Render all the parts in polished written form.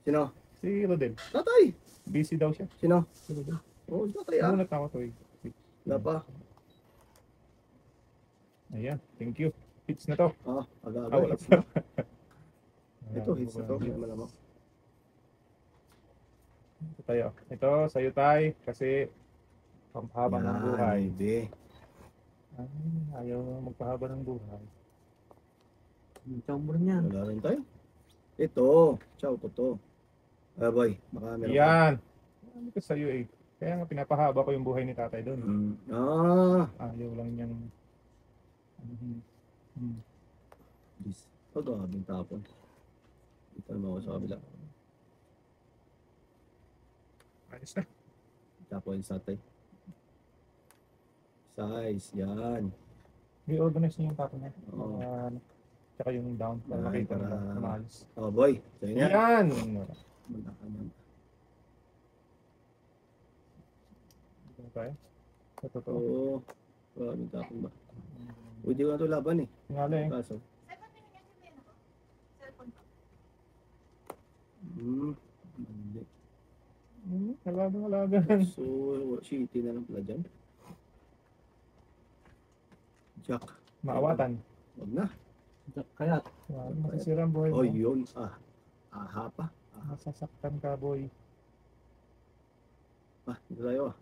Sino? Si Rodel. Tatay. Busy daw siya. Sino? Si Rodel. Oh, tatay ah. Namunat na ako to eh. Wala pa. Ayan, thank you. Hits na to. Ah, Ah, aga-aga. wala Hits pa. na. Ito, hits na to. Kaya malamang. Ito tayo. Ito, sa'yo tayo. Kasi pampahaba ng buhay. Hindi. Ay, ayaw magpahaba ng buhay. Chow mo rin yan. Wala rin tayo. Ito. Chow ko to. Ah, boy. Baka meron ka. Yan. Ano ko sa'yo eh. Kaya nga pinapahaba ko yung buhay ni tatay doon. Ah. Ayaw lang niyang... This. Pag-abing tapon. Dito naman ako sa kabila. Ayos na. Tapon sa tatay. Size. Yan. I-organize niyo yung tapo niya. Oo. Tsaka yung down. Para Ay, makita para- na maalis. Oh, boy. Sa'yo na. Yan! Manda ka man. Dito tayo. Sa totoo. Oo. Pag-abing tapon ba? Pwede ko na ito laban eh. Ngaling. Kaso. Hindi. Halaga. So, shitty na lang pala dyan. Jack. Maawatan. Wag na. Kaya, Masisira ang buhay mo. Oh, yun. Ah. Aha pa. Masasaktan ka, boy. Ah, dito tayo ah.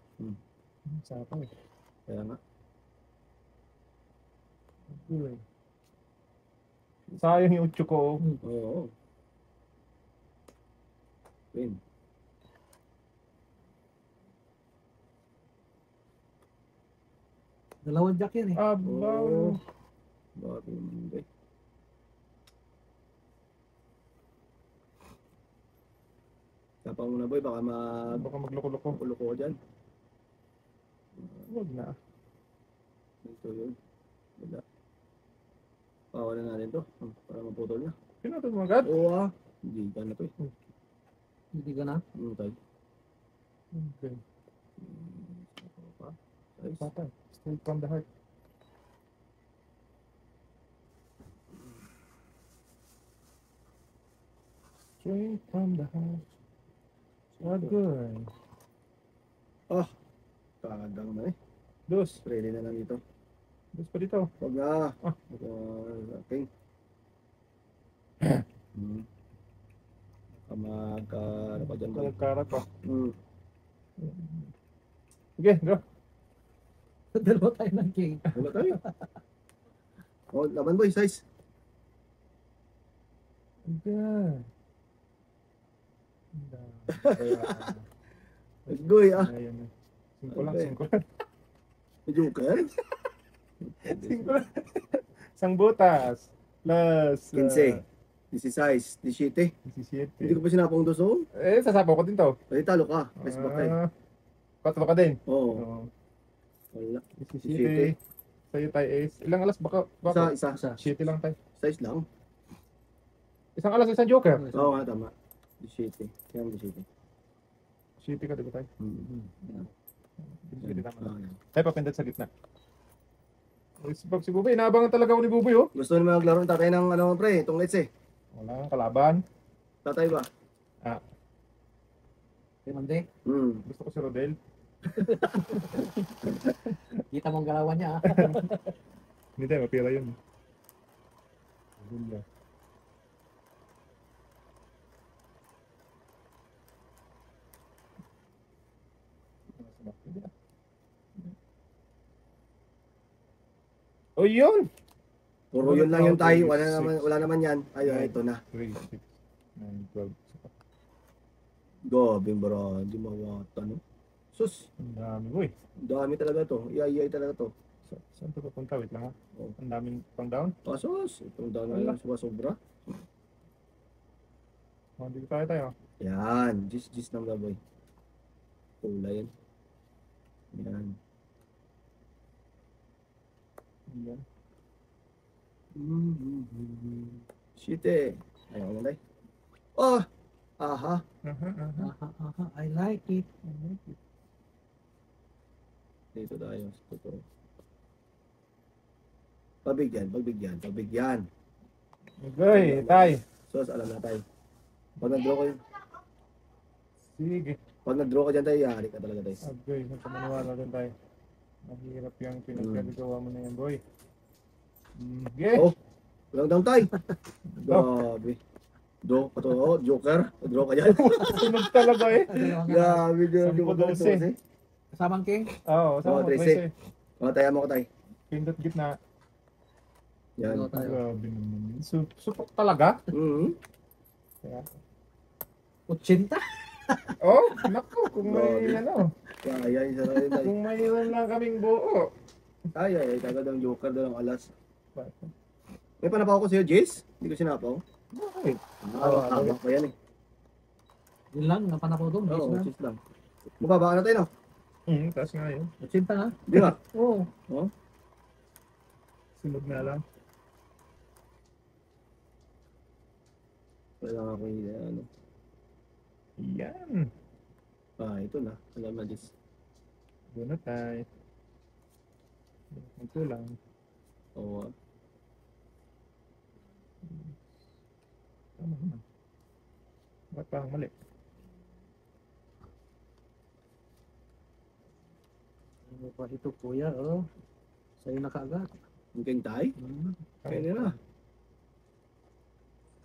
Sapang. Kaya nga. Sayang yung utyo ko. Oo. Win. dalawang jack yan eh. Abaw. Oo. Bago naman hindi. Tapa mo na boy, baka Baka magloko-loko. magulo ko dyan. Huwag na. Ito yun. Wala. Pawalan natin to. Para maputol na. Pinatod mo agad? Oo ah. Hindi ka na to eh. Hindi ka na. Tayo. Okay. Pa. Size. Patay. Straight from the heart. Straight from the heart. What good? Kagang na eh. Dos. Ready na lang dito. Dos pa dito. Wag na. Ah. Okay. Ano pa dyan boy? Kara pa. Hmm. Sige, go. Dalawa tayo ng king. Wala tayo. Oh, laban boy, size. Good. Let's go ah. Ayan. Singko lang, Okay. singko lang. Joker. Singko lang. Isang butas. Plus... 15. 16. 17. 17. Hindi ko pa sinapong doso. Eh, sasapaw ko din to. Ay, talo ka. Press back tayo. Patlo ka din. Oo. Oo. Wala. 17. Sa'yo tayo ace. Ilang alas baka? Isa. 17 lang tayo. Size lang. Isang alas, isang joker. Oo nga, tama. 17. Kaya 17. 17 ka, di ba tayo? Sige, tama na. Ah, yan. Tayo papindad sa gitna. Pag si Buboy, inaabangan talaga ako ni Buboy, oh. Gusto naman maglaro ng tatay ng ano pre, itong lights eh. Wala kang kalaban. Tatay ba? Mande, Gusto ko si Rodel. kita mong galawan niya ah. Hindi tayo, mapira yun. Rodel. Oh, yun! Puro yun lang yung tayo. Wala naman yan. Ayun, ito na. 3, 6, 9, 12. Gabing bro, hindi mawata no. Sus, Ang dami, boy. ang dami talaga to. Iyay talaga to. Saan ito papunta? Wait lang ha. Oh. Ang daming pang down. Sus, itong dami Wala. na sobra. Oh, dito tayo. Yan, gis ng baboy. Kulay yan. Yan. Yan. Shit eh. Ayaw mo day. Oh! Aha. I like it. Dito tayo. Totoo. Pagbigyan. Okay, tay. Sus, alam na tayo. Pag nag-draw ko yun. Sige. Pag nag-draw ka dyan tayo, yari ka talaga tayo. Agoy, magpamaniwala din tayo. Mahirap yung pinagkagawa mo na yan, boy. Sige. Oh, walang down tayo. Grabe. Draw ka to, oh, Joker. Draw ka dyan. Sunod talaga eh. Dalawang Grabe, Sampo, Joker. 12. Kasamang king. Oo, Oo, sama mo. 13. Oh, tayo mo ko tayo. Pindot gitna. Yan. Dalawa tayo. Grabe naman yun. Supok talaga. Mm-hmm. Kaya, 80. oh, naku, kung may Grabe. ano. Kaya, isa na rin tayo. Kung may iwan lang kaming buo. Ay, kagad ang Joker doon ang alas. May panapaw ko sa'yo, Jace? Hindi ko sinapaw. Okay. Tama ko yan eh. Yun lang, napanapaw doon. Oo, Yes, Jace lang. Mababa na tayo, no? Taas nga yun. 80 na. Di ba? Oo. Sunod na lang. Wala nga ako yung ano. Yan. Ito na. Alam na, Jace. Doon na tayo. Ito lang. Oo. Tama naman. Bakit parang mali? Ano pa ito, kuya, oh. Sa'yo na kaagad. Ang keng tayo. Kaya nila.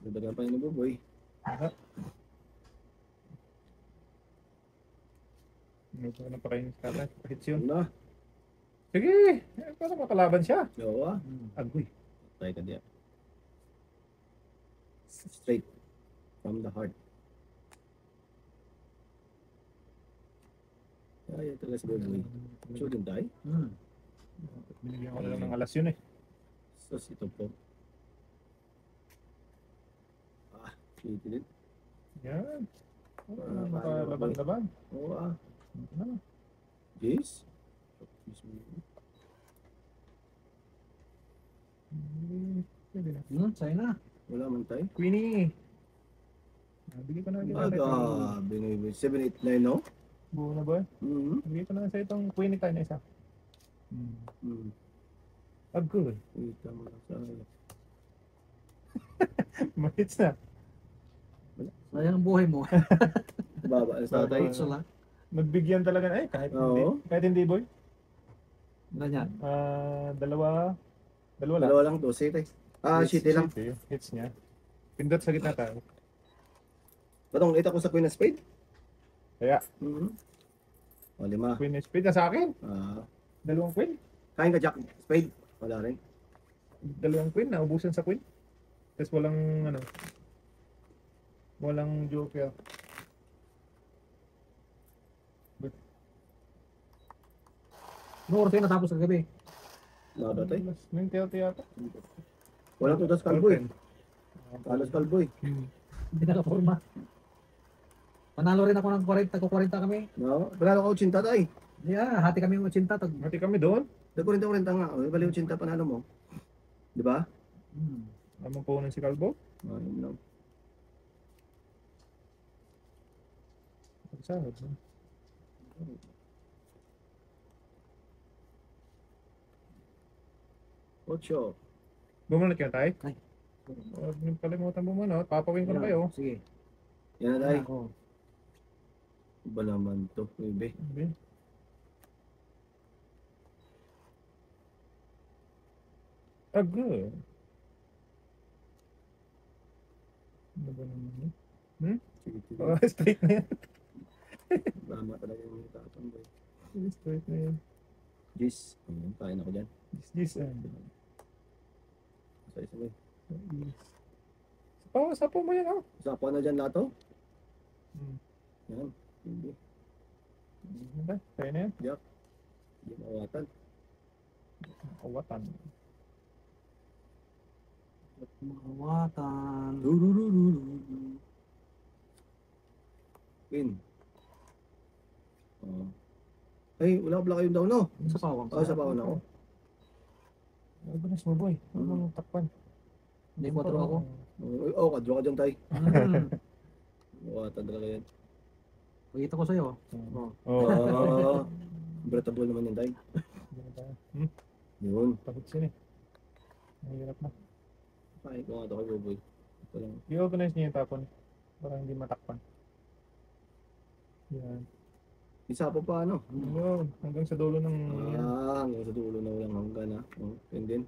Dadagan pa yung nabuboy. Ito na pa kayo sa kala. Hits yun. Ano na? Sige! Para makalaban siya. Oo, Agoy. Tayo ka diyan. Straight. From the heart. Ay, talaga si Boboy. Show din tayo. Binigyan ko na lang ng alas yun eh. Sus, ito po. Shitty din. Yan. Makalaban-laban. Oo, Ito na. Jace? Pwede na. Sa'yo na. Wala man tayo. Queenie! Bigyan ko na kita. Grabe na yun. 7, 8, 9, no? Buo na ba? Mm-hmm. Bigyan ko na sa itong Queenie tayo na isa. Good. Wait lang mo lang sa akin. Mahits na. Sayang ang buhay mo. Baba na sa tatay. Ito lang. Magbigyan talaga na eh. Kahit Oo. hindi. Kahit hindi boy. Ganyan. Dalawa lang. Dalawa lang to. Say tayo. Shitty lang. Shitty. Hits niya. Pindot sa gitna tayo. Batong kita ko sa Queen of Spade. Kaya, Mm-hmm. O, 5. Queen is speed na sa akin. Dalawang Queen. Kain ka, Jack. Spade. Wala rin. Dalawang Queen. Naubusan sa Queen. Tapos walang joker. Noong oras kayo natapos kagabi. Nada tayo. 20 yata. Walang tutas kalboy. Alas kalboy. Hindi nakaporma. Panalo rin ako ng 40. Tagko-40 kami. No? Panalo ka 80 tayo. Yeah, hati kami ng 80. Mati kami doon. Nag-40 nga. O, bali 80 panalo mo. Di ba? Naman po si Calvo. Yun lang. Pagsahod. Ocho. Bumulat ka tayo? Ay. Huwag niyo kalimutan bumunot. Papawin ko na kayo. Sige. Yan na tayo. Ako. Iba naman to. Bebe. Okay. Good. Ano ba naman yun? Sige, sige. Oh, straight na yan. Tama talaga yung tatambay. Straight na yan. Jis. Ayun, kain ako dyan. This. Isa-isa mo. Sapo mo yan, oh. Sapo na dyan lahat, oh. Hmm. Yan. Hindi. Kaya na yan. Hindi mawatan. Awatan. Mawatan. Pin. Ay, wala ka pala kayong daw, no? Sa pawang. Sa bawang ako. Maganas mo, boy. Huwag mong takpan. Hindi, 4 ako. Kadyo ka dyan, tay. Mm. Mawatan talaga yan. Pagkita ko sa'yo. Oh. Breathable naman yan, tay. Yun. Takot siya eh. Mahirap na. Ay, kung nga ito kay Boboy. Ito lang. I-organize niyo yung tapon para hindi matakpan. Yan. Isa pa pa, ano? Yun, hanggang sa dulo ng... yan. Hanggang sa dulo na walang hanggan, ha? Oh, yun din.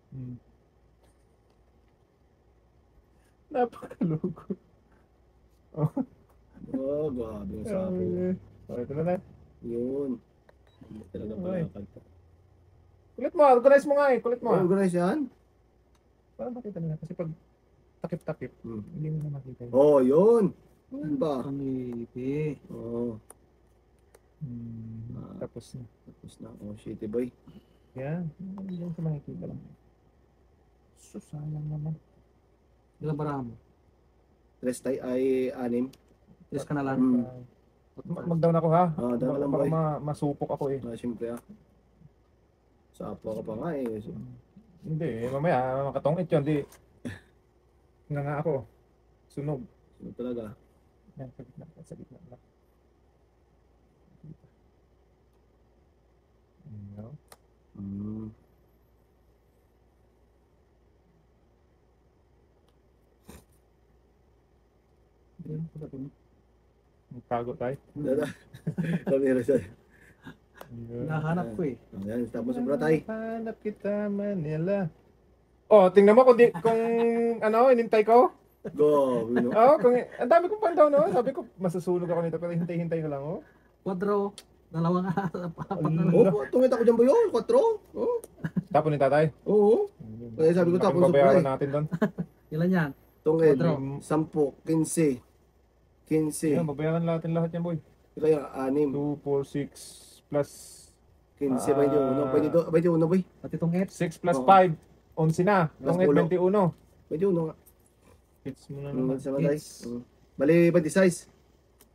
Hmm. Napakalugo. Oh, Oh, grabe yung sapo. okay, ito na na. Yun. Hindi talaga Okay. palakad to. Kulit mo, organize mo nga eh. Kulit mo. Organize yan? Para makita nila. Kasi pag takip-takip, Hmm. hindi mo na makita yun. Oh, yun. Ano ba? Pangiti. Oh, Tapos na. tapos na. Oh, shitty boy. Yan. Yan sa makikita lang. Susayang naman. Ilang bara mo? Rest ay 6. Yes ka na lang. Hmm. Mag-down ako ha. Ah, down ka lang, Baka boy. masupok ako eh. Siyempre, ah. Sapo ka pa nga, eh. Hindi eh. Mamaya, makatongit yun. Di. Nga ako. Sunog. Ano talaga? Yan, sa gitna. Sa gitna. Ano? Hmm. Tago tayo. Kamera siya. Nahanap ko eh. Ayan, tapos sobra tayo. Hanap kita, Manila. Oh, tingnan mo kung ano, inintay ko. Go, no? Oh, ang dami kong pandaw no. Sabi ko, masasunog ako nito pero hintay-hintay ko lang oh. Quadro. Dalawang apat na lang. Oh, tungit ako dyan ba yun? 4? Oh. Tapon ni tatay. Oo. Kaya sabi ko tapos babayaran sobra, eh. natin doon. Ilan yan? Tungit, Quadro. 10, 15. 15. Yan, babayaran natin lahat yan boy. Kaya 6. 2, 4, 6 plus 15, 21. 21, boy. Pati tungit. 6 plus Oo. 5. 11 na. Plus Tungit ulo. 21. 21 nga. Hits mo na naman. Sama tayo. Hits. Bali, 26.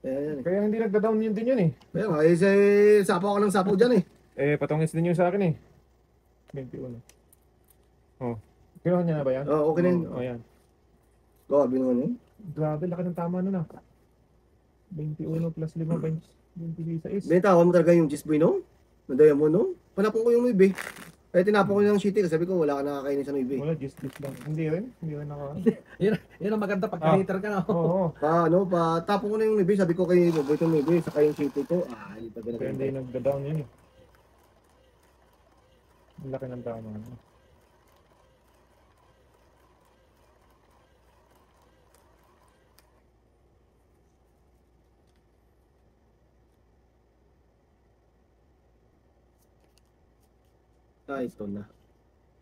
Kaya yan, eh. Kaya hindi nagda-down yun din yun eh. Kaya nga, sapo ako ng sapo dyan, eh. Eh, patungis din yun sa akin eh. 21. Oh. Kinuha niya na ba yan? Okay na yun. Oh, yan. Grabe naman yun. Grabe, laki ng tama nun ah. 21 plus 5, 26. Binitawan mo talaga yung cheese boy, no? Nadaya mo, no? Panapon ko yung nuibe. Kaya tinapon ko yung shitty kasi sabi ko wala ka nakakainin sa nuibe. Wala, just lang. Hindi rin ako. Yun ang maganda pagka-hater ka na. Oo. Tapon ko na yung nuibe. Sabi ko kay Boboy itong nuibe. Saka yung shitty ko. Hindi pa Kaya hindi nagda-down yun eh. Ang laki ng tama. No? Ito na.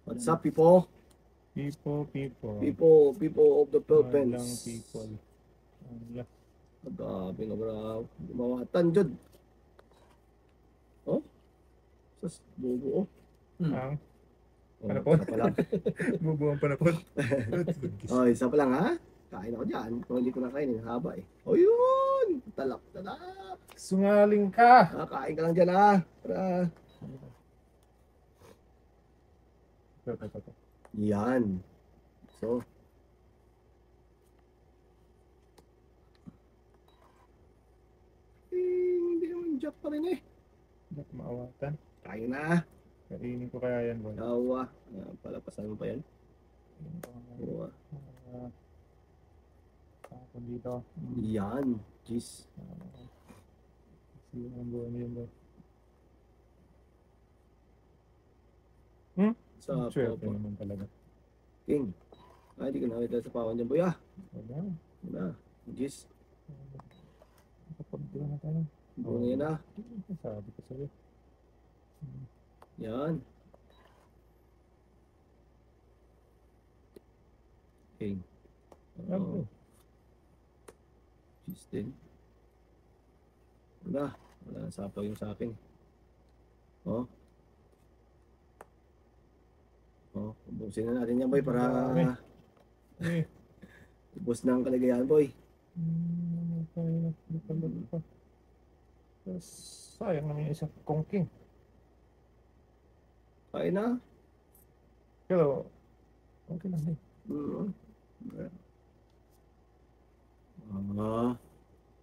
What's up, people? People. People of the Philippines. Lang people. Wala. Grabe na bro. Gumawatan dyan. Oh? Sus, bubo, oh. Ang Oh, Panapon? isa pa lang. bubuang panapon. Oh, isa pa lang, ha? Kain ako dyan. Kung hindi ko na kainin, haba eh. O yun! Talap. Sungaling ka! Kain ka lang dyan, ha? Para... Ito. Yan. So. Hindi naman jack pa rin eh. Ba't maawatan? Kain na. Kainin ko kaya yan, boy. Tawa. Palapasan mo pa yan. Oo. Tapon dito. Yan. Jeez. Sige ang buwan niyo, boy. Sa Swerte Popo. naman talaga. King. Hindi ko nakita sa pawan dyan, boy. Wala. Wala. Jeez. Kapag na tayo. Bunga yan, ha? Sabi ko sa'yo. Yan. King. Ano? Jeez din. Wala. Wala nang sapaw yung sa akin. Oh. Oh, ubusin na natin yan, boy, para Eh. ubos ng kaligayahan, boy. Sayang naman yung isang kongking. Kain na. Pero, okay lang din.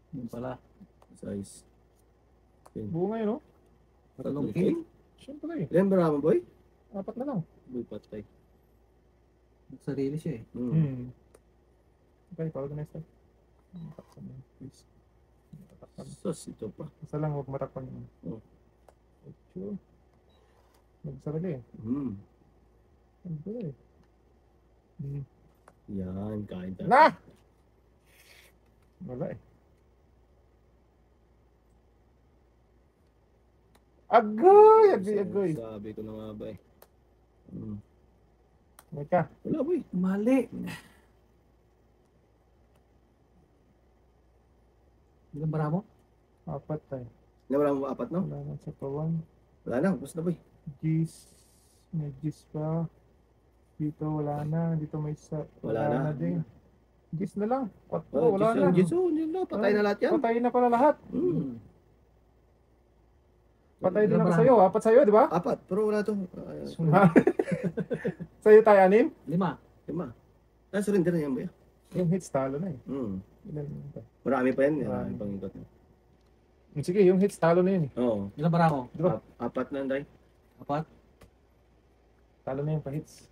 Yun pala. Size. Buo ngayon, no? Tatlong king. Siyempre, Ilan ba naman, boy? 4 na lang. Boy, patay. Nagsarili siya eh. Mm. Tay, pa-organize tayo. Takpan mo, please. Takpan. Sus, ito pa. Basta lang, huwag matakpan yun. Oh. Sure. Nagsarili eh. Ano ba eh? Yan, kain tayo. Na! Wala eh. Agoy! Agoy! Sabi ko na nga ba eh. May ka. Wala boy. Mali. Ilang bara mo? 4 tayo. Wala mo 4 no? Wala na sa pawan. Wala na, basta boy. Gis. May gis pa. Dito wala na. Dito may isa. Wala na. din. Gis na lang. 4. Oh, Wala na. Jitsu, yun na. Patay na lahat yan. Patay na pala lahat. Patay din Ilang ako bara? sa'yo. 4 sa'yo, di ba? 4, pero wala to. Sa'yo tayo 6? 5. 5. Surrender na yan boy. Yung hits talo na eh. Ilan pa? Marami pa yan. Marami. Marami pang ikot. Sige, yung hits talo na yun eh. Oo. Ilang bara mo? Di ba? 4 na tayo. 4? Talo na yung pa-hits.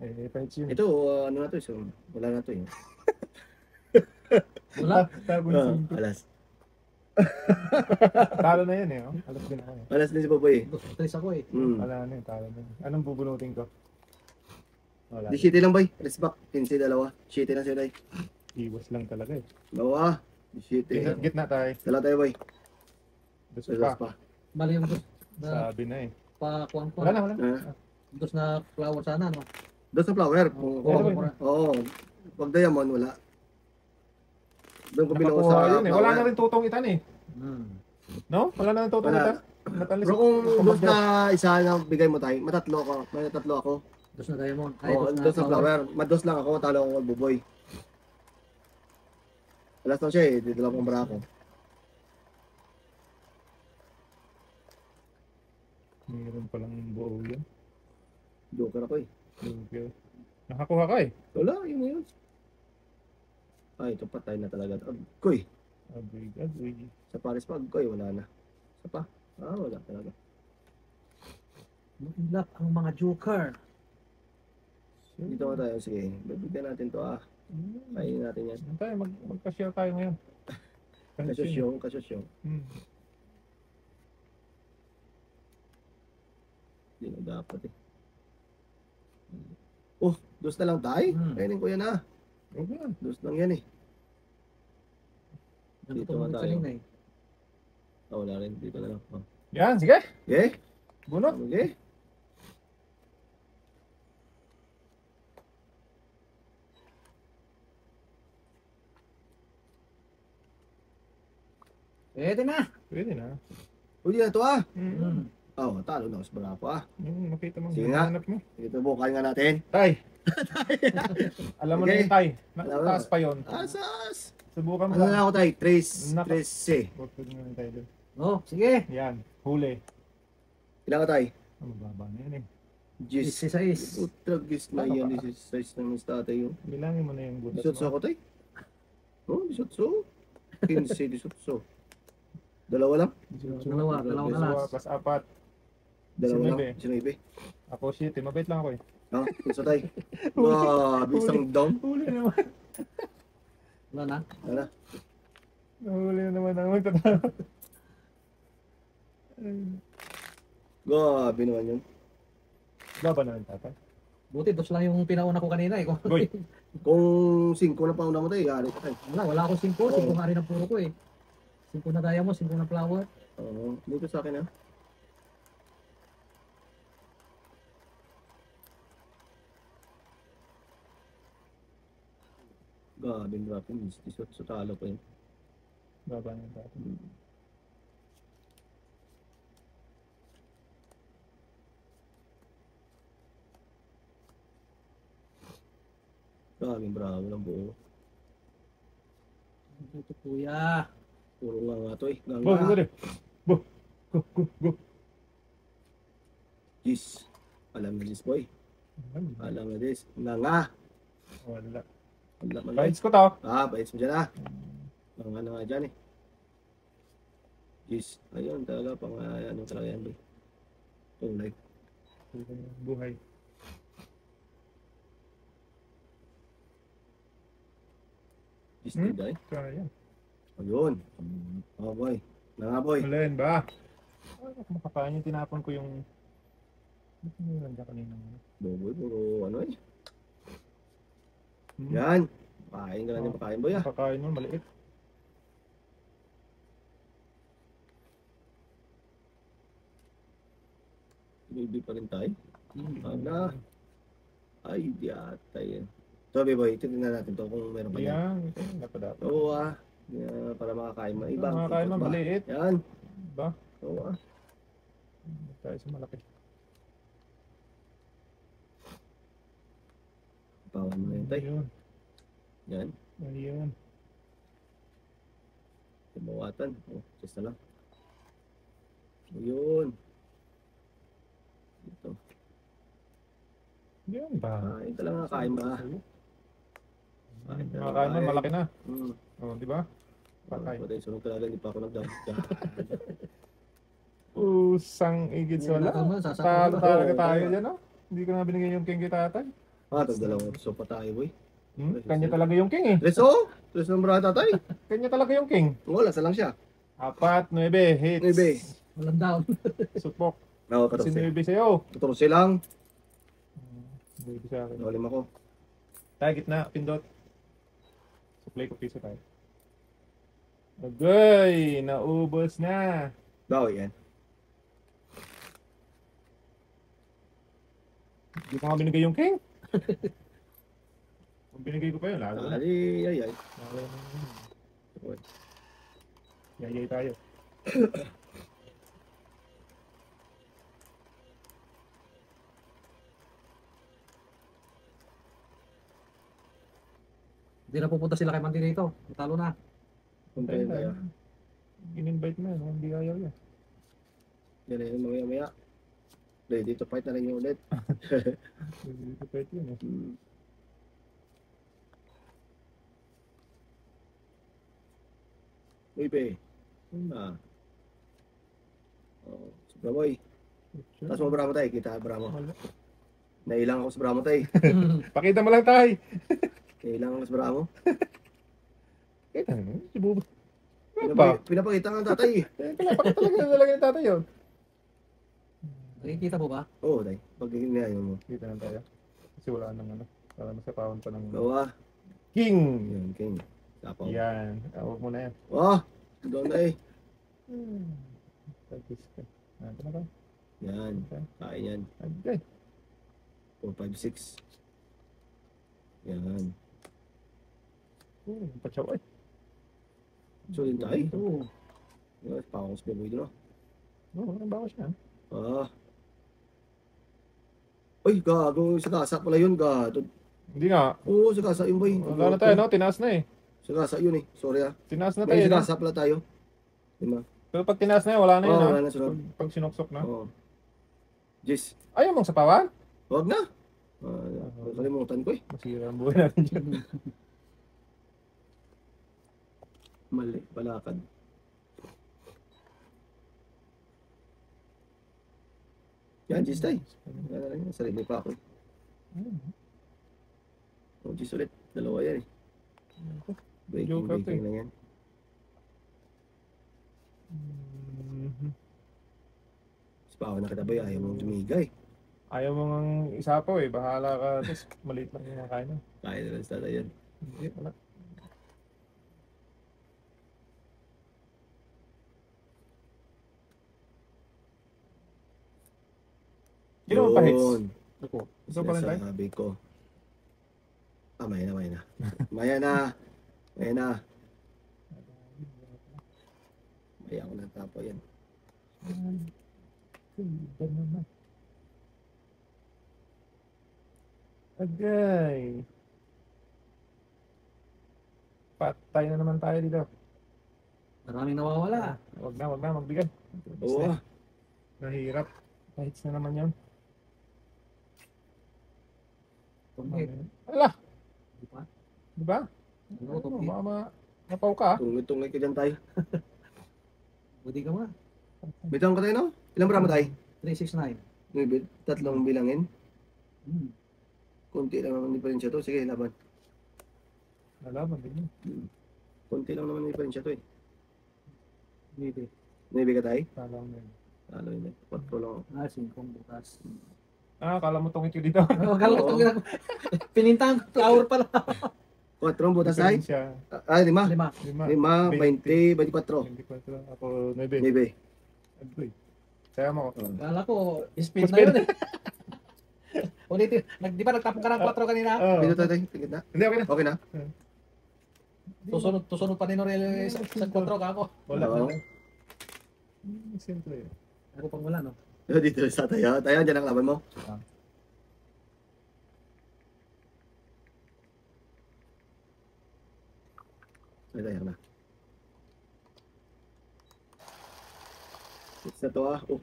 Pa-hits yun. Ito, ano na to. So, wala na to eh. Wala? Tago na sa Alas. Talo na yun eh. Oh. Alas din ako eh. Alas din si Baboy eh. 3 ako eh. Wala na yun, talo na yun. Anong bubunutin ko? Wala. Di shitty lang boy. Rest back. 15 dalawa. Shitty lang sila eh. Iwas lang talaga eh. Bawa. Di shitty. Gitna tayo. Dala tayo boy. Dos Alas pa. pa. Mali yung dos na Sabi na eh. pakuan ko. Wala na, wala. Dos na flower sana, no? Doon sa flower. Oo. Oo. Pag diamond, wala. Doon ko binuo Nakakuha sa yun eh. Wala na rin tutong itan eh. No? Wala na rin tutong Wala. itan. Natalis. Pero kung doon na isa na bigay mo tayo, matatlo ako. May tatlo ako. Dos na diamond. Oo, doon sa flower. Mados lang ako, talo ako magbuboy. Alas na siya eh. Dito lang pang bara ako. Mayroon palang buo yun. Joker ako eh. Okay. Nakakuha ka eh. Wala, yun yun. Ay, ito patay na talaga. Koy. Agoy. Sa Paris pa, koy, wala na. Sa pa? Wala talaga. Ilap ang mga joker. Dito ka tayo, sige. Bibigyan natin to Kainin natin yan. Tayo, magpa-share tayo ngayon. Kasosyong. Hindi na dapat eh. Oh, dos na lang tayo. Kainin ko yan Okay yan. Dos lang yan eh. Dito Dito nga nga tayo. tayo. Wala rin. Dito na lang. Yan, sige. Okay? Bunot. Okay? Pwede na. Pwede na. Uli na to Mm. Talo na ako sa barako Makita mo. Sige nga. Hanap mo. Ito bukain nga natin. Tay. Alam mo na Okay. yun, Tay. Alam mo. Taas pa yun. Asas! Subukan mo Ano na lang. ako tayo? Trace. Naka- Trace. Huwag ko nga tayo doon. Oh, sige. Yan. Huli. Ilan ka tayo? Mababa na yun eh. Gis. 16. Utag gis na Ano yan. ba? This is size ng tatay yung. Bilangin mo na yung butas Disotso ako tayo? Oh, disotso. 15, disotso. Dalawa lang? Dalawa na Dalawa las. plus 4. Dalawa lang? 19. 19. Ako 7. Mabait lang ako eh. Isa tayo. Isang down. Huli naman. Wala na. Ano? Huli na naman ang magtatalo. Grabe naman yun. Laban na ng tatay. Buti, dos lang yung pinauna ko kanina eh. Boy. Kung 5 na pauna mo tayo, yari ka tayo. Wala akong 5. 5 nga rin ang puro ko eh. 5 na diamond, 5 na flower. Oo. Dito sa akin Grabe, grabe. Disotso talo pa yun. Laban na ng tatay. Grabe, bravo lang buo. Ito kuya. Puro nga to eh. Go, Nga. go, go. Go. Gis. Alam na this boy. Alam na this. Nga. Wala. Alam na. Bites ko to. Bites mo dyan Mga nga dyan eh. Gis. Ayun talaga pang ano talaga yan boy. Tunay. Disney tayo. Kaya. Ayun. Oh boy. Na nga boy. Malin ba? Ano kung makakain yung tinapon ko yung... Ano yung nandiyan kanina? Boy, puro ano eh. Hmm? Yan. Pakain ka lang yung pakain boy ah. Makakain mo, maliit. Baby pa rin tayo. Hmm. Ala. Ay, di ata yan. So, boy, titignan natin to kung meron pa yan. Yan, ito yung napadap. Oo ah. Yeah, para makakain mo. Iba. Makakain mo, Ba? maliit. Yan. Ba? Oo ah. Tayo sa malaki. Pawan mo na yun tayo. Ayun. Yan. Ayun. Bawatan. Oh, just na lang. Ayun. Ito. Yan ba? Kain ka lang nga, kain ba? Makakain mo, malaki na. Hmm. Oh, di ba? Patay. Patay, sunod talaga, hindi pa ako nagdamit. Usang igit sa wala. Talo talaga tayo dyan, no? Hindi ko na binigay yung king kay tatay. Dalawang so pa tayo, boy. Kanya talaga yung king eh. Reso? Reso ng brata tayo. Kanya talaga yung king. Wala, sa lang siya. 4, 9, hits. 9. Walang down. Supok. Oo, Kasi 14. 9 sa'yo. 14 lang. 9 sa akin. Nawalim ako. Tayo, gitna, pindot. Supply ko piso tayo. Agay! Naubos na. Bawi yan. Hindi ko nga binigay yung king. Kung binigay ko pa yun, lalo na. Ay, ay, ay. Lalo na. Yayay tayo. Hindi na pupunta sila kay Manti dito. Talo na. Puntayin tayo. In-invite mo yun, hindi ayaw yan. Yan na yun, mamaya-maya. Ready to fight na rin yung ulit. Hindi ko pwede yun eh. Uy, pe. Oh, sobra boy. Tapos mo bramo tayo, kita bramo. Wala. Nailang ako sa bramo tayo. Pakita mo lang tayo. Nailang ako sa bramo. Kita mo, si Bubo. Ano ba? Pinapakita nga tatay. Pakita talaga ng tatay yun. Nakikita mo ba? Oo, tayo. Pag inayaw mo. Kita lang tayo. Kasi wala nang ano. Para masapawan pa ng Gawa. king. Yan, king. Tapaw. Yan. Awag mo na yan. Oh, doon na eh. Tapos ka. Ito na ba? Yan, kain yan. Okay. 4, 5, 6. Yan. Patsaway. So, din tayo. Oo. Yan, pakos pa boy doon. Oo, ang bawas yan. Ah. Uy, gago. Sa kasa pala yun, gato. Hindi nga. Oo, sa kasa yun boy. Wala na tayo, no? Tinaas na eh. Sa kasa yun eh. Sorry ah. Tinaas na May tayo, sa no? kasa pala tayo. Diba? Pero pag tinaas na yun, wala na yun, Oo, ha? wala na sunod. Pag sinuksok na. Oo. Jis. Ayaw mong sapawan? Huwag na. Nakalimutan ko eh. Masira ang buhay natin dyan. Mali, palakad. Yan, Jis tayo. Yan na lang yan. Sarili pa ako eh. Oh, Jis ulit. Dalawa yan eh. Breaking, Joke out breaking eh. lang yan. Mas pa ako nakatabay. Ayaw mong tumigay. Ayaw mo ng isa po eh. Bahala ka. Tapos maliit lang yung makain mo. Kaya na lang sa tatay yan. Hindi, wala. Sino ang pahits? Yun. Ako. Ikaw pa rin tayo? Sabi ko. Maya na, maya na. Maya na. Maya na. Maya ko na tapo yan. Agay. Patay na naman tayo dito. Maraming nawawala. Wag na, magbigay. Oo ah. Nahirap. Pahits na naman yun. Tungkit. Ala, Di ba? di ba? Oo, tungkit. Baka napaw ka. Tungit-tungit ka dyan tayo. Buti ka ma. Bitang ka tayo no? Ilang brama tayo? 369. Tatlong bilangin. Hmm. Kunti lang naman diferensya to. Sige, laban. Nalaman din yun. Konti lang naman yung diferensya to eh. Hindi. Naibig ka tayo? Kala mo yun. Ano yun eh. 4 lang ako. 5 bukas. Kala mo tong ito dito. Akala ko pinintahan ko, flower pala. 4 ang butas tayo? Diferensya. 5? 5. 5, 20, 24. 24. Ako, 9. Maybe. Agoy. Saya mo. Akala ko, speed na yun eh. Ulitin, di ba nagtapon ka ng 4 kanina? Oo. Dito tayo, tingin na. Hindi, okay na. Okay na? Tusunod pa ni Norel sa 4 ka ako. Wala Oo. na. Simple. Ako pang wala, no? Dito sa tayo. Tayo, dyan ang laban mo. Tayo na. It's na to ah. Oh.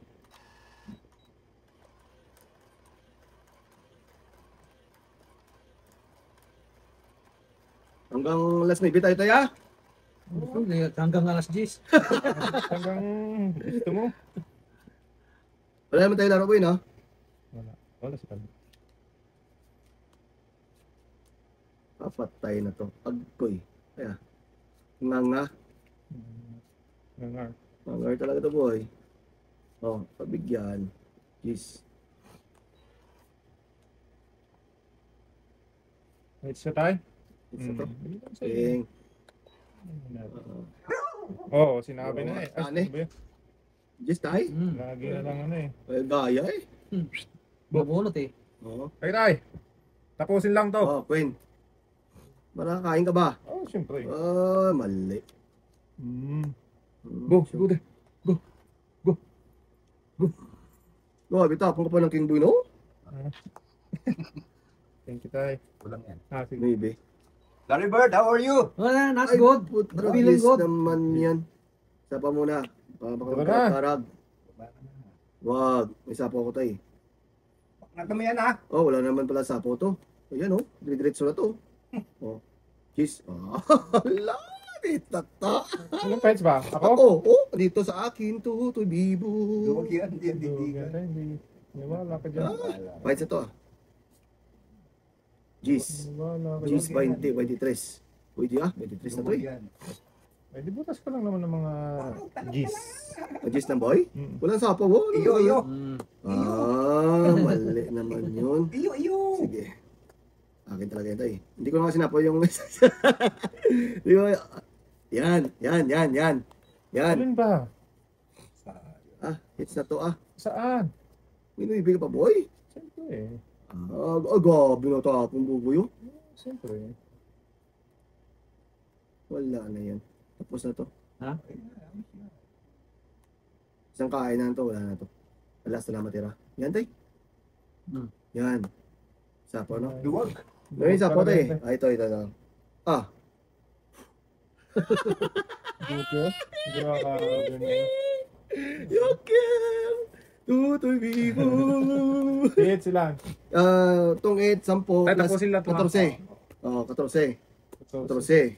Hanggang last maybe tayo tayo ah. Hanggang alas 10. Hanggang gusto mo? Wala naman tayo laro boy no? Wala. Wala sa kanya. Apat tayo na to. Agkoy. Kaya. Nga. Nangar. Mangar talaga to boy. Oh, pabigyan. Jeez. Wait sa tayo? It's na to. Sing. Sing. Oo, sinabi na eh. Ano eh? Sabi, Jeez tayo. lagi na lang ano eh. Gaya eh. Bubunot eh. Oo. Ay, tay! Tapusin lang to. Oh, Queen. Marakain ka ba? Oh, siyempre. Oh, mali. Go, go de. Go, bitapon ka pa ng King Boy, no? Thank you, tay. Kulang yan. Sige. Maybe. Larry Bird, how are you? Wala, that's good. Putra, Feeling please good. naman yan. Isa pa muna. Diba na? Papakarag. Wag. May sapo ako tayo. Bakit mo yan ha? Oh, wala naman pala sapo to. Ayan oh. Diretso na to. Oh. Cheese. Ah, hala. Tata. Anong pets ba? Ako? Ako. Oh, dito sa akin to. To bibo. Huwag yan, hindi ka. Hindi. Wala ka dyan. Fights na to ah. Jeez. Wala ka Jeez, dyan. 20, 23. Uy, di ah. 23 na to Huwag eh. yan. Ay, di butas pa lang naman ng mga gis. Jeez ng boy? Walang sapo oh. Iyo. Ah, mali naman yun. Iyo. Sige. Akin talaga yun tayo. Hindi ko naman sinapo yung... Di ko... Yan. Yan. Alin ba? Ah, hits na to ah. Saan? Minibig ka pa boy? Siyempre. Ah, gabi na tapong bubuyo. Siyempre. Wala na yan. Tapos na to. Ha? Isang kain na to, wala na to. Last na lang matira. Yan tay. Yan. Sapo no? Duwag. May sapo tay. Ah, ito lang. Ah. Okay. Grabe mo. Yokel! Tutoy bibo! Hit sila. Tong 8, 10, Tay, tapusin lang to, ha? 14. Oh, 14. 14.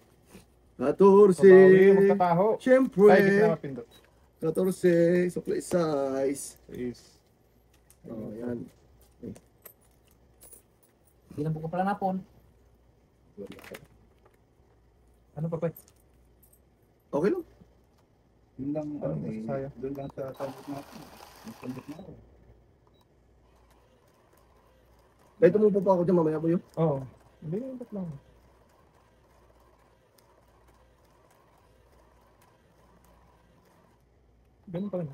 14. Papawi, magtataho. Siyempre. Tay, di na mapindot. 14. Supply size. Is. Oh, yan. Hindi na buko pala napon. Ano pa pa? Okay lang. Yun lang, Ano, sayang. doon lang sa tambot natin. Tambot na ako. Dahil tumupo pa ako dyan mamaya po yun. Oo. Hindi, ba't lang? Ganun pa rin.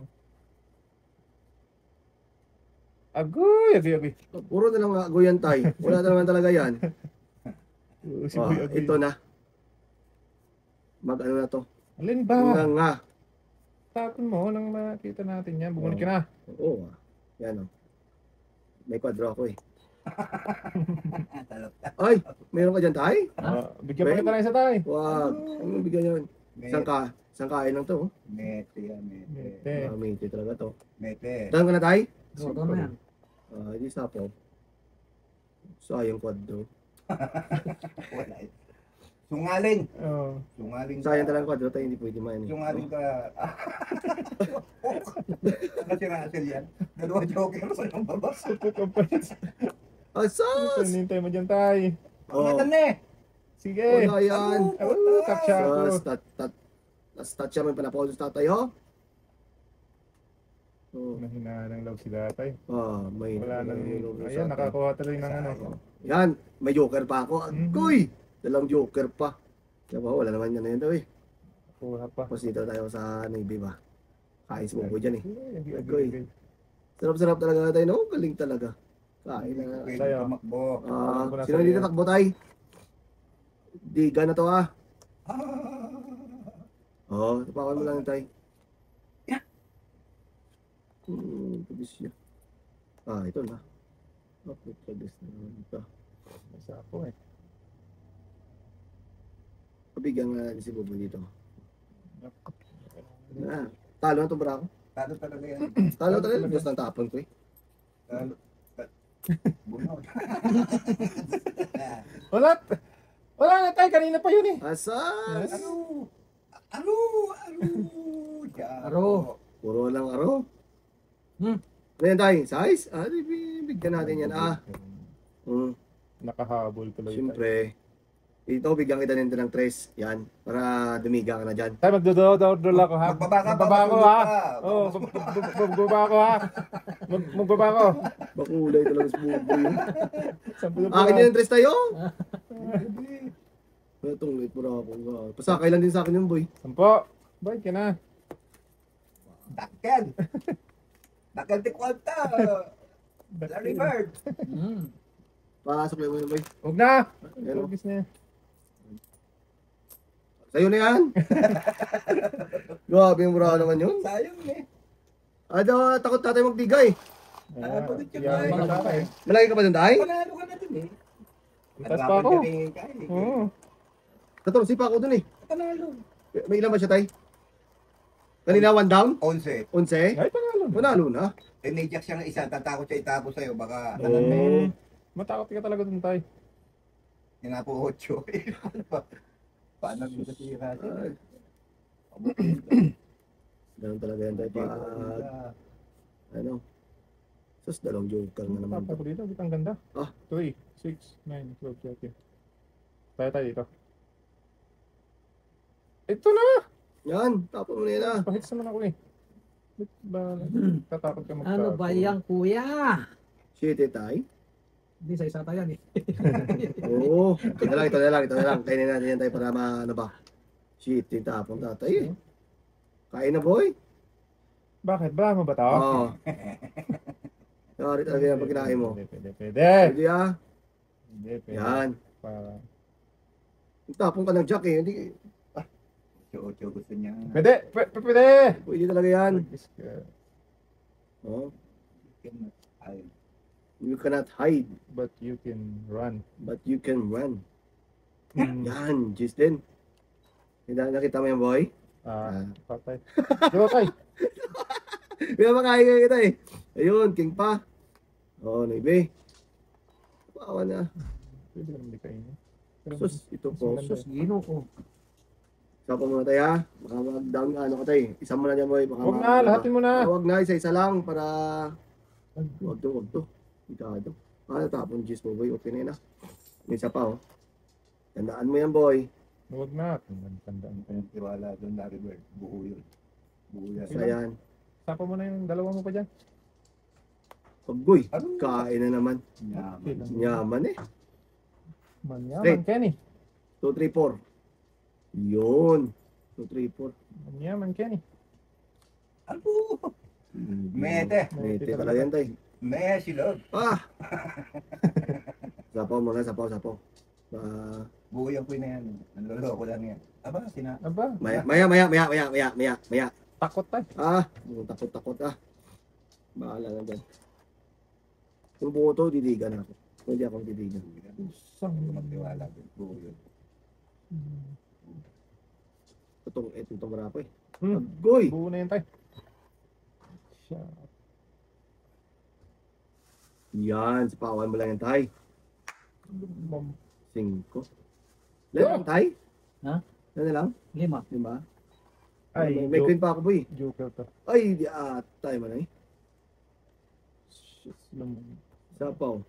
Agoy. Puro na lang agoyan tay. Wala na naman talaga yan. Si Oh, Boy Agoy. ito na. Mag-ano na to. Alin ba? Nga. Tapon mo nang makita natin yan. Bumalik ka na. Oo. Yan o. May kwadro ako eh. Ay, meron ka dyan tay? Bigyan pa kita na isa tayo. Wag. Ano bigyan yun? Isang kain lang to. Mete yan, mete. Eh, Mate talaga to. Mete. Tahan ka na tay? So, doon na yan. Hindi sapo. Sayang kwadro. Wala eh. Sungaling. oh. Sungaling ka. Sayang talaga kwadro tay. Hindi pwede man. Sungaling ka. Ano si Russell yan? Dalawa joker sa yung babas. Supot ang panis. Asas! Nintay mo dyan tayo. Oh. Ano eh? Sige. Wala yan. Kapsya ako. Statya mo yung panapaw sa tatay, ho? Oh. Nahinaan ng loob si tatay. May Wala nang, sa ayan, tatay. nakakuha tuloy ng ano. Yan, may joker pa ako. Mhm. Agoy! Dalang joker pa. Diba, wala naman yan na yun daw eh. Kuha pa. Tapos dito tayo sa Navy ba? Kain si Bobo dyan eh. Agoy. Sarap-sarap talaga tayo, no? Galing talaga. Kain na. Pwede Tayo. tumakbo. Sino dito takbo tayo? Diga na to ah. Tapakan mo lang tayo. Pabis siya. Ito na. Pabis na ito. Isa ako eh. Pabigyan nga natin si Bobo dito. Talo na to bra ako. Talo talaga yan. Talo talaga. Diyos ng tapon ko eh. Talo. Bunaw. Wala! Wala na tayo, kanina pa yun eh. Asas! Ano? Ano? Aro. Puro lang aro. Hmm. Ano yan tayo? Size? Bigyan natin yan. Nakahabol tuloy. Siyempre. Ito, bigyan kita nito ng 3. Yan. Para dumiga ka na dyan. Tayo, magdododol ako ha. Magbaba ka pa, Magbaba ako matulog ha. ka. Oo, magbaba ako ha. Magbaba ako. Bakulay talaga sa bubo yun. Sabi ko Akin pa. din yung 3 tayo. Itong late mo na ako. Pasakay lang din sa akin yung boy. 10. Bayad ka na. Dakkel. Dakkel ti kwanta. Larry Bird. Pasok lang mo yun boy. Huwag na. Ayan, oh. Lugis na. Sa'yo na yan. Grabe yung mura naman yun. Sayang eh. Takot tatay magdigay. Pagod yun, Yan, ay. malaki eh. Malaki ka ba dun tayo? Panalo ka na dun eh. Itas pa ako. Oo. 14 pa ako dun eh. Panalo. May ilan ba siya tayo? Kanina 1 down? 11. 11? Ay, panalo. Panalo na. Eh, may jack siya ng isa. Tatakot siya itapo sa'yo. Baka Oo. Matakot ka talaga dun tayo. hinapo 8. Paano yung nasira siya? Ganun talaga yan tayo pag ano. Sus, dalawang joker na naman Tapos to. ako dito, ang ganda. 3, 6, 9, 12, 13. Tayo dito. Ito na! Yan, tapon mo na yan ah. Pahits naman ako eh. Ba't ba tatakot ka magtapo? Ano ba yan, kuya? Shit, tayo. Hindi, sa isa tayo yan eh. Oo. Ito na lang. Kainin natin yan tayo para ano ba. Shit, tapon tatay eh. Kain na boy. Bakit? Bravo ba to? Oo. Yari talaga yan pag kinain mo. Pwede. Pwede ah. Pwede. Yan. Para... Tapon ka ng jack eh. Hindi. Ocho gusto niya. Pwede! Pwede! Pwede talaga yan. Lugis ka. Oh. Ay, You cannot hide, But you can run. but you can run. Mm. Yan, just din. Nakita mo yung boy? Patay. Di ba kay? Pinapakain kita eh. Ayun, king pa. Oh, naibe. Pawa na. Pwede ka naman di kainin. Sus, ito po. Sus, Gino ko. Sapa muna tayo ha. Baka mag-down ano ka tayo. Isa mo na dyan boy. Baka Huwag na, lahatin mo na. Huwag na, isa-isa lang para... Huwag to. Ikado. Tapon juice mo boy. Okay na yun ha. May isa pa oh. Tandaan mo yan boy. Huwag na. Tandaan pa yan. tiwala doon, Larry Bird. Buo yun. Buo yan. Isa yan. Sapa mo na yung dalawa mo pa dyan. Paggoy. Kain na naman. Yaman. Yaman eh. Manyaman, Kenny. 2, 3, 4. Yun. 2, 3, 4. Manyaman, Kenny. Ano? Mete. Mete talaga yan tayo. Mete si Lord. Sapaw mo na, sapaw. Buo yung queen na yan. Nanloloko lang yan. Aba, Aba, Maya. takot tayo. Takot ah. Bahala na dyan. Kung buo to, didigan ako. Hindi akong didigan. Saan? magtiwala doon. Buo yun. Itong marapo eh. Hmm. Agoy! Buo na yun tayo. Siya. Yan, sapawan mo lang yan tay. Bom. 5. Lang tay? Ha? Ano lang? 5. Diba? Ay, May queen pa ako boy. Joker to. Ay, di tayo man eh. Shit, lumang. Sapaw.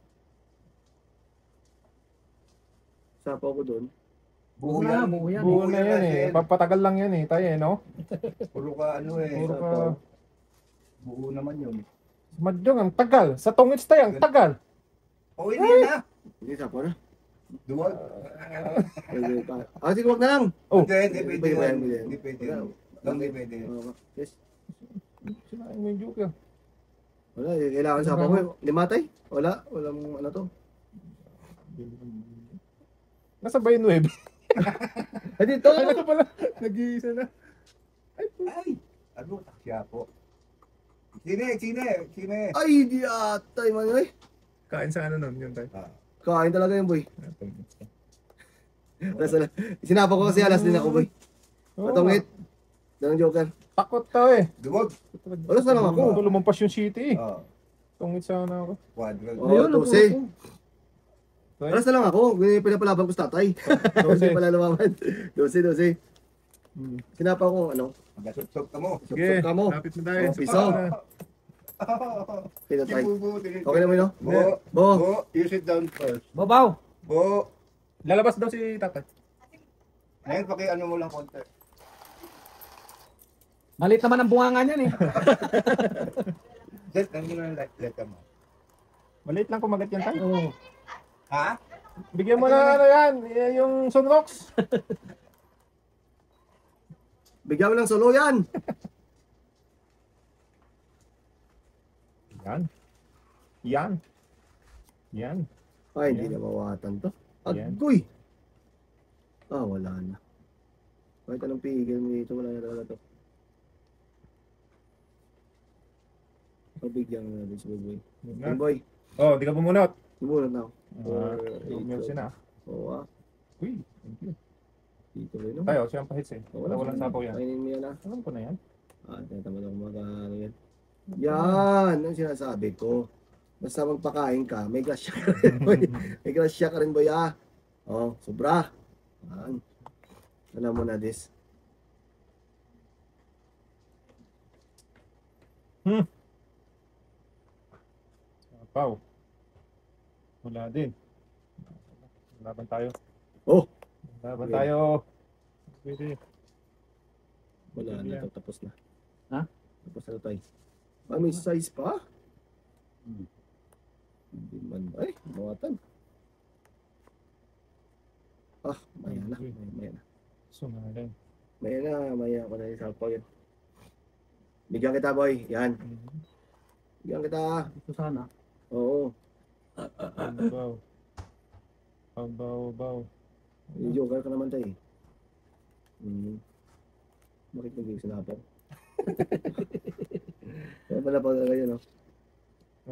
Sapaw ko doon. Buo na, yan. buo yan. Buo na yan eh. Papatagal lang yan eh. Tayo eh, no? Puro ka ano eh. Puro ka. Buo naman yun. Madyong, ang tagal. Sa tungits tayo, ang tagal. Oh, hindi yan na. Hindi, sapo na. Duwag. Sige, wag na lang. Oh. Hindi pwede Pwede ba yan? yan. Hindi pwede yan. Hindi pwede yan. Yes. Sinain mo yung joker. Wala, kailangan sa mo. Limatay? Wala, walang ano to. Nasa ba yung 9? Ay, dito! Ay, nasa pala. Nag-iisa na. Ay! Ano? Siya po. Sine. Ay, di atay man eh. Kain sa ano nun, yun tayo. Kain talaga yun, boy. Sinapa ko kasi alas din ako, boy. Patungit. Danang joker. Takot to eh. Duwag. Alas na lang ako. Lumampas yung city eh. Oh. Tungit sana ako. Quadral. Oo, 12. Tayo. Alas na lang ako. Ganyan yung pinapalaban ko sa tatay. 12 pala lumaman. 12. Sinapa ko, ano? Magasok ka mo. Sige, Suksok ka mo. lapit mo tayo. Oh, piso. Pinatay. Okay naman, no? Bo. Bo. Bo. You sit down first. Babaw. Bo. Lalabas daw si tatay. Ngayon, ano mo lang konti. Malit naman ang bunganga niyan eh. Just, ano mo lang let mo. Maliit lang kumagat yan tayo. Oo. Ha? Bigyan mo na ano yan, yung sunrocks. Bigyan mo ng solo yan. Yan. Ay, hindi na mawatan to. Agoy! Wala na. Kahit anong pigil mo dito, wala na talaga to. Pabigyan mo na din sa boy. Yung boy, Oh, di ka bumunot. sumunod na ako. Email siya na. Oo, Uy, thank you. dito rin, no? Tayo, siyang pahits eh. Walang sapaw yan. Kainin mo yan, Alam ko na yan. tinatamad ako mag-ano yan. Yan! Ang sinasabi ko. Basta magpakain ka, may grasya ka rin, boy. May grasya ka rin, boy, sobra. Yan. Alam mo na this. Sapaw. Wala din. Laban tayo. Oh! Laban Okay. tayo. Pwede. Wala na to, tapos na. Ha? Tapos na tayo. May size pa? Hindi man. Ay, mawatan. Maya na. Maya na. Sumalan. Maya ko na yung sapaw yan. Bigyan kita, boy. Yan. Bigyan kita. Ito sana. Oo. Baw. Yung joker ka naman tayo eh. Bakit naging sinapaw? Kaya pala pa talaga yun, no?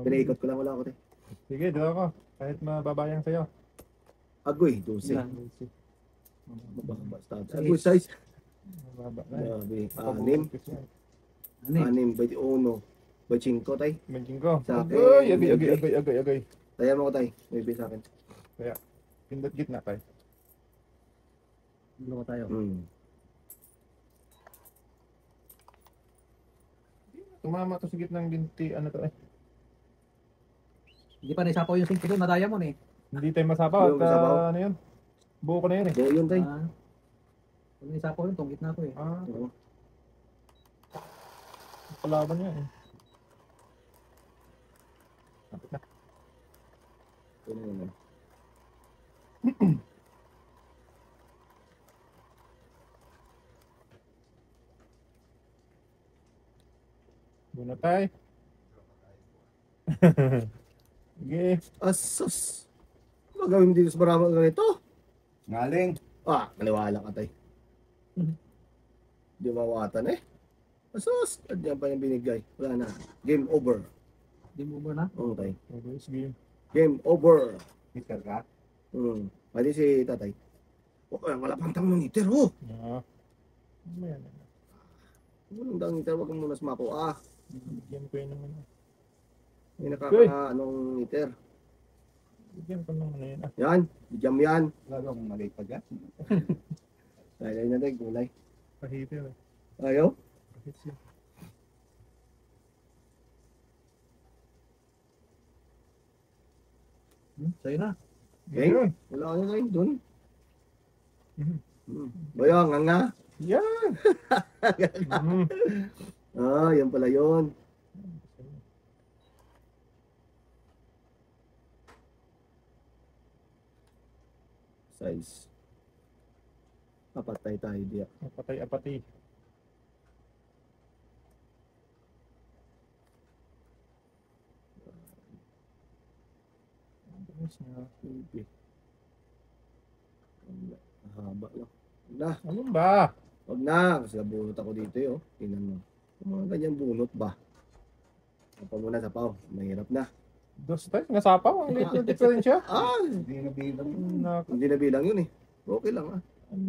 Pinaikot ko lang, wala ako tayo. Sige, dito ako. Kahit mababayang sa'yo. Agoy, 12. Yan. Basta. Agoy size. Mababa na eh. Grabe. 6. Ano eh? 6. By 1. By 5 tay. Imagine ko. Sa akin. Agay. Taya mo ko tay. May base sa akin. Pindot gitna tayo. Dalawa tayo. Tumama to sa gitnang binti. Ano to eh. Hindi pa naisapaw yung 5 doon na diamond eh. Hindi tayo masapaw. Hindi At masapaw. ano yun? Buo ko na yun eh. Buo yun tay. Kung naisapaw yun, tong gitna ko eh. Oo. Kalaban niya eh. Kapit na. Ito na yun. Muna tayo. Sige. Asos. Ano gawin mo dito sa maraming ganito? Ngaling. Naliwala ka tay. Di mawatan eh. Asos. Diyan pa yung binigay. Wala na. Game over. Di mo ba na? Oo tay. Okay, sige. Game over. Peter ka? Pwede si tatay. Wala pang thermometer, oh. Ayan. Walang thermometer, wag mong muna sumako. Bigyan ko yun naman. May anong meter. Bigyan ko naman na yun. Yan, jam yan. Lalo akong maliit pa dyan. Kaya na tayo, gulay. Pahipil eh. Ayaw? Pahit siya. Sa'yo na. Okay. Yun. Wala ka na tayo, dun. Boyong, nga. Yan! Mhm. Ah, yan pala yun. Size. Papatay tayo diya. Apatay. Okay. Mahaba lang. Na, Ano ba? wag na. Kasi bunot ako dito eh. Oh. Tingnan mo. Yung mga ganyan bunot ba? Apa muna sa pao. Mahirap na. Dos tayo, nasapaw. Ang liit ng diferensya. Ah, Hindi na bilang. Naku. hindi na bilang yun eh. Okay lang ah.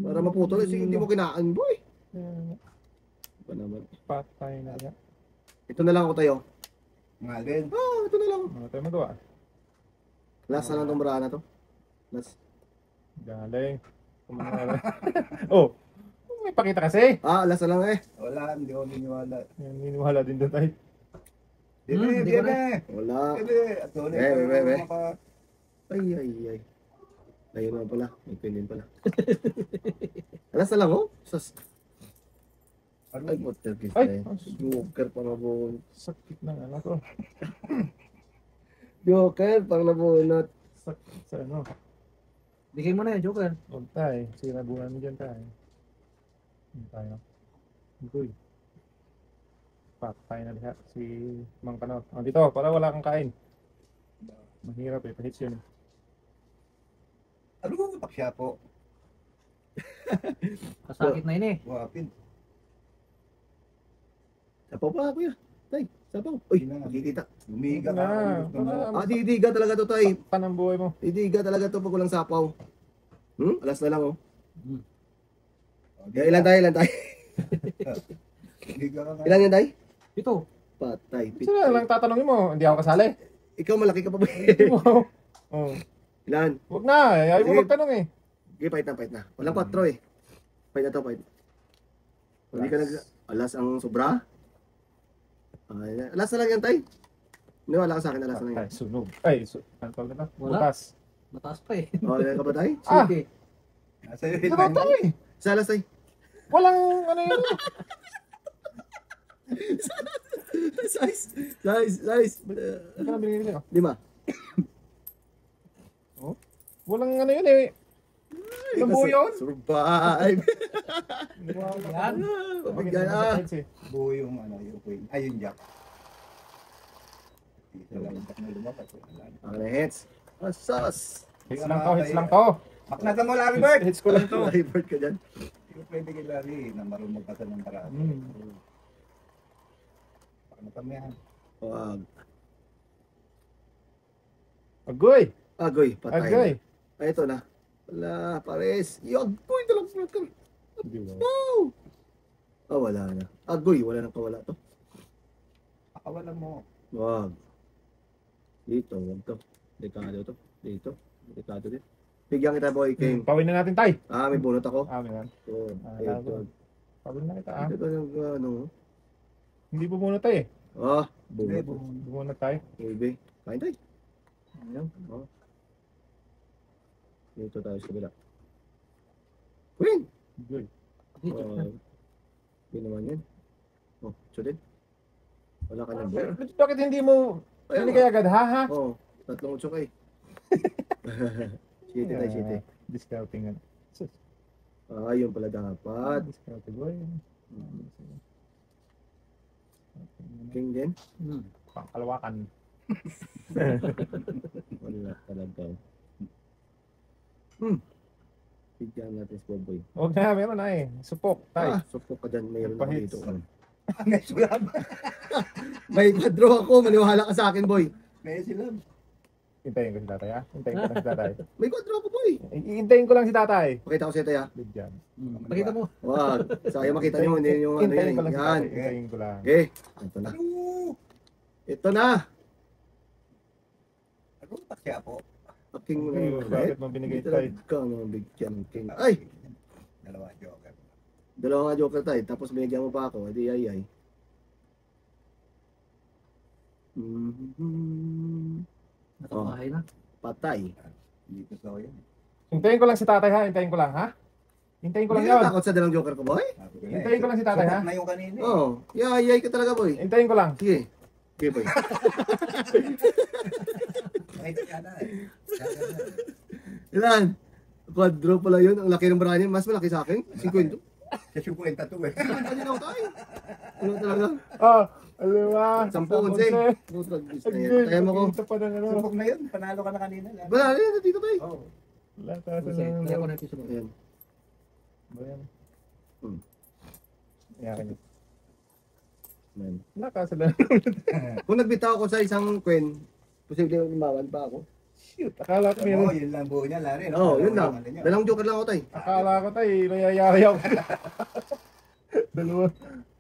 Para maputol. Kasi hindi mo kinaan boy. Ba naman. Patay na yan. Ito na lang ako tayo. Nga din. Ah, ito na lang. Ano tayo magawa? Last na lang itong barana to. Last. Galing. Kumanala. Oh! May pakita kasi. Ah, last na lang eh. Wala, hindi ako niniwala. Yan, niniwala din doon tayo. Bebe, Hindi ko bebe. Wala. Bebe, at tuloy. Bebe. Ay. Ayun naman pala. May pin din pala. Last na lang oh. Sas. Ano? Ay, water kiss Ay! tayo. Joker pang nabunot. Sakit ng ano ko. Joker pang nabunot. Sakit sa ano. Bigay mo na yan, Joker. Huwag tayo. Sira buwan mo dyan tayo. Ano tayo? Uy. Patay na lahat si Mang Kanot. Oh, dito, para wala kang kain. Mahirap eh, pahits yun. Ano kung paksya po? Kasakit na yun eh. Wapin. Sapaw pa kuya. Tay, sapaw. Uy, Hindi na. makikita. Lumiga Na, ka. Gusto mo. Ah, didiga talaga to tay. Pan ang buhay mo. Didiga talaga to pag walang sapaw. Alas na lang oh. Oh, Ya, ilan tayo? Liga ka nga. Ilan yan tay? Ito. Patay. Sino lang tatanungin mo? Hindi ako kasali. Ikaw malaki ka pa ba? Hindi mo. Oh. Ilan? Huwag na. Ayaw mo Sige. magtanong eh. Okay, pahit na. Walang 4 eh. Pahit na to, pahit. Hindi ka nag... Alas ang sobra? Ay, alas na lang yan, tay. Niwala ka sa akin, alas na lang Ay, yan. sunog. Ay, ano tawag na? Wala. Butas. Mataas pa eh. O, yan ka ba, tay? Ah! Sige. Nasa iyo Ito ba tayo eh? Sa alas, tay. Walang ano yun. Size. Ito na binigay sa'yo. 5. Walang ano yun eh. Ilang buo yun? Survive. Yan. Pabigyan ah. buo yung ano, yung queen. Ay, yung jack. Ito lang yung jack na lumapas. Ang hits. Asas. Hits lang to, hits lang to. Baknatan mo, Larry Bird! Hits ko lang to. Libert ka dyan. Hindi ko pwede kay Larry na marunong magpasa ng paraan. Baknatan mo yan. Wag. Agoy! Agoy, patay. Agoy! Ay, ito na. Wala, pares. Yung agoy, talang flutter. Hindi mo. Wow! Ah, wala na. Agoy, wala nang kawala to. Pakawalan mo. Wag. Dito, wag to. Delikado to. Dito. Delikado din. Bigyan kita, boy, King. Pawin na natin tay. Ah, may bunot ako. Amin yan. Ito. Ah, Ito. Pawin na kita ah. Ito yung ano. Hindi po muna tayo eh. Ah, bunot. Bumunod tayo. Maybe. Kain tayo. Ayan. Oh. Dito tayo sa kabila. Queen! Agoy. Dito na. Queen naman yun. Oh, so din. Wala ka ng boy. Bakit hindi mo Ayun, binigay agad ha ha? oh, 3 utsok eh. City tayo, city. Discounting nga. Ah, yun pala dapat. Discounting boy. King din. Pangkalawakan. Wala talaga. Bigyan natin si Boboy. Huwag na, meron na eh. Supok, tay. Ah, supok ka dyan. Mayroon ako Pahits. dito. May sulam. May quadro ako. Maniwala ka sa akin, boy. May sulam. Hintayin ko si tatay ha. Hintayin ko lang si tatay. May quadro ako, boy. Hintayin ko lang si tatay. Pakita ko sa ito, ya. Bigyan. Pakita mo. Wag. Sayang makita niyo. Hindi yung ano Hintayin yan. ko lang si Yan. tatay. Hintayin ko lang. Okay. Ito na. Ano? Ito na. Ano paksya po? King mo Ay, na. bakit mo binigay tay? Ka mo bigyan ng king. Ay! Dalawa joker. Dalawa nga joker tayo. Tapos binigyan mo pa ako. Edi ay. Nakabahay na. Patay. Dito sa yan. Hintayin ko lang si tatay ha. Hintayin ko lang ha. Hintayin ko lang Hindi ka yun. takot sa dalang joker ko, boy? Sabi ko na Hintayin ko lang si tatay, ha? Supok na yung kanina. Oo. Oh, yay ka talaga, boy. Hintayin ko lang. Sige. Sige, boy. Nakita ka na eh. Kaya na. Ilan? Quadro pala yun. Ang laki ng brand mas malaki sa akin. 50. Kasi yung kwenta to eh. Ano na ako tayo? Ano talaga? Oh, alam mo. 10, 11. Putrag bis na yan. Kaya mo ko. Ito pa na ano. Supok na yun. Panalo ka na kanina. Wala na yun. Dito tayo. Oo. Wala, taas Kasi, na kaya ko lang. natin sunod. Ayan. Ayan. Hmm. Yakin. Ayan. Lakas na. Kung nagbitaw ako sa isang Quen, posible lumawan pa ako. Shoot, akala ko Oo, meron. yun lang buo niya, Larry. no? Oo, Alam yun mo lang. yung ano niya. Dalang joker lang ako tayo. Akala ko tayo, mayayari ako. Dalawa.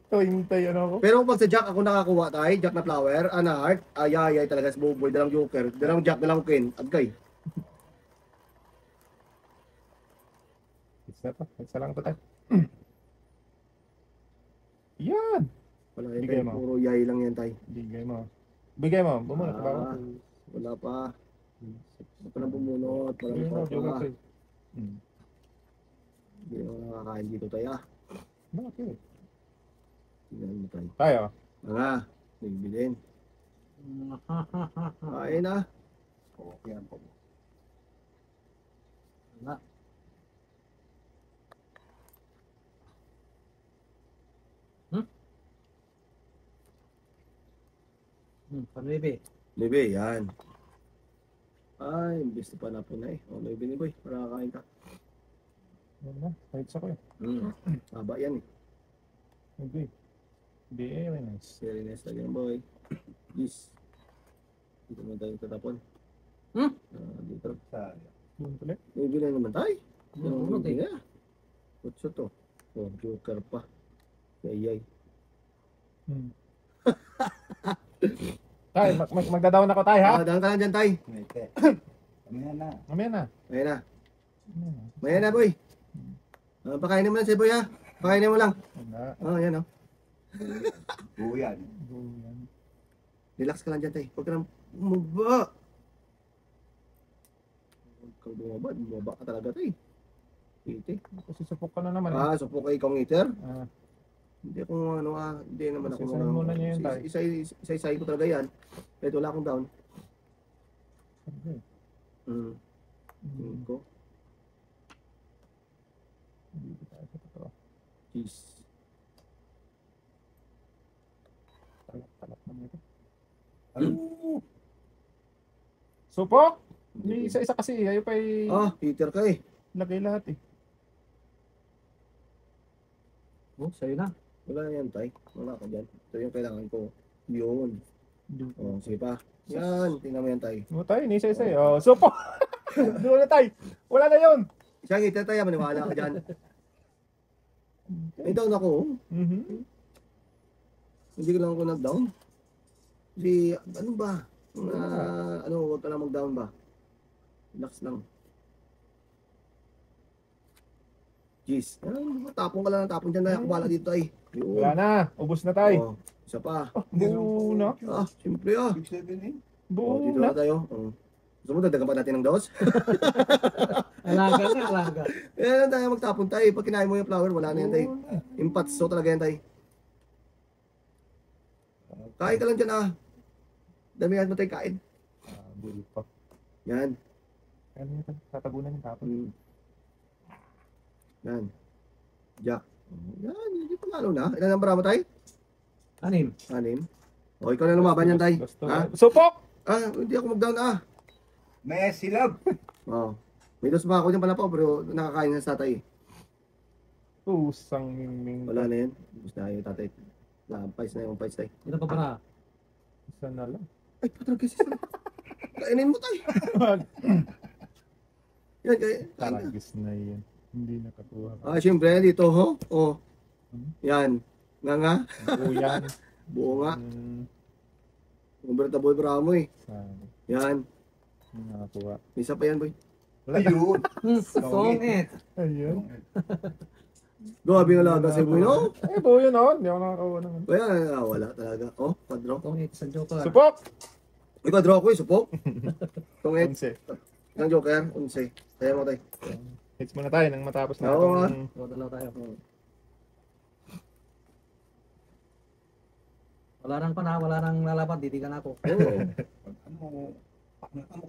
Hintay ano ako. Pero pag sa Jack ako nakakuha tayo, Jack na flower, na heart, ayayay talaga sa buboy, dalang joker, dalang Jack, dalang Quen, agkay. Isa pa. Isa lang ito tayo. Yan. Wala yan Bigay tayo, mo. puro yay lang yan tayo. Bigay mo. Bigay mo. Bumunot ba ako? Wala pa. Wala pa nang bumunot, wala Bigay mo. pa Joker pa. tayo. Hindi ako nakakain dito tayo. Bakit? Tingnan mo tayo. Tayo. Mga, nagbilin. Kain na. Oo, yan po. Wala. Panibi. Libe, yan. Ay, imbis na pa na po na eh. O, libe ni boy, para kakain ka. Yan na. Kahit sa ko eh. Haba yan eh. Hindi. Hindi eh. Nice. Very nice lagi ng boy. Yes. Dito naman tayo tatapon. Hmm? Dito. Sayang. Yun tuloy. Libe na naman tayo. Bunot eh. na. Kutso to. Oh, joker pa. Yay. Tay, magdadawan ako tay ha? Daan ka lang dyan tayo. Ngete. Mamaya na. Mamaya na. Ayan na. Mamaya na. Ayan na boy. Pakainin mo lang si boy ha. Pakainin mo lang. Wala. Oh, yan oh. Buo yan. Buyan. Relax ka lang dyan tayo. Huwag ka nang bumaba. Huwag kang bumaba. Bumaba ka talaga tayo. Iti. Kasi supok ka na naman eh. So po kay Kong Eater. Ah, Hindi ako hindi naman ako. Isa-isahin muna niya yun, tay. Isa-isahin ko talaga yan. Kahit wala akong down. okay. Tingin ko. Hindi tayo sa totoo. Jeez. Talak naman ito. Ano? Supok? May isa-isa kasi. Ayaw pa Eater ka eh. lagay lahat eh. Oh, sa'yo na. Wala na yan, tay. Wala ka dyan. Ito yung kailangan ko. Yun. Sige pa. Yan. Tingnan mo yan, tay. O tayo, ni isa-isa eh. Oh, supok! Doon na tayo. Wala na yun. Isang Eater tayo. Maniwala ka dyan. May down ako. Hindi ko lang ako nag-down. Kasi, ano ba? Huwag ka lang mag-down ba? Relax lang. Jeez. Tapon ka lang ng tapon dyan. Ako bala dito ay. Wala na. Ubus na tayo. Isa pa. Buo na. Siyempre ah. Big 7 eh. Buo Dito na. na tayo. Gusto mo, dagdagan pa natin ng dos? Alaga na, alaga. Yan tayo magtapon tayo. Pag kinain mo yung flower, wala na yan tayo. Impatso talaga yan tayo. Kain ka lang dyan ah. Damihan mo tayo kain. Buo pa. Yan. Ano yun? Tatabunan yung tapon. Yan. Jack. Yan, hindi panalo na. Ilan ang bravo tayo? 6. 6. O, ikaw na lumaban yan tayo. Ha? Supok! Hindi ako mag-down ah. May silab. May dos pa ako dyan pala po, pero nakakain na sa tatay. Pusang mingming. Wala na yan. Gusto na yung tatay. Lampais na yung fights tayo. Ito pa para. Isa na lang. Ay, patragis isa. Kainin mo tayo. Yan, kain. Taragis na yan. Hindi nakakuha. Siyempre, dito ho. Yan. Nga. Buo yan. Buo nga. Convertible Bramo eh. Sana. Yan. Hindi nakakuha. Isa pa yan, boy. Ayun. Songit. Ayun. Grabe nga laga si boy, no? Buo yun oh. Hindi ako nakakuha naman. Kaya, wala talaga. Quadro. Songit sa joker. Supok! May quadro ako eh, supok. Tungit. 11. Isang joker, 11. Kaya mo tayo. Hits muna tayo nang matapos na Oo, itong... So, dalaw tayo. Wala nang lalaban, titigan ako. Oo. Ano,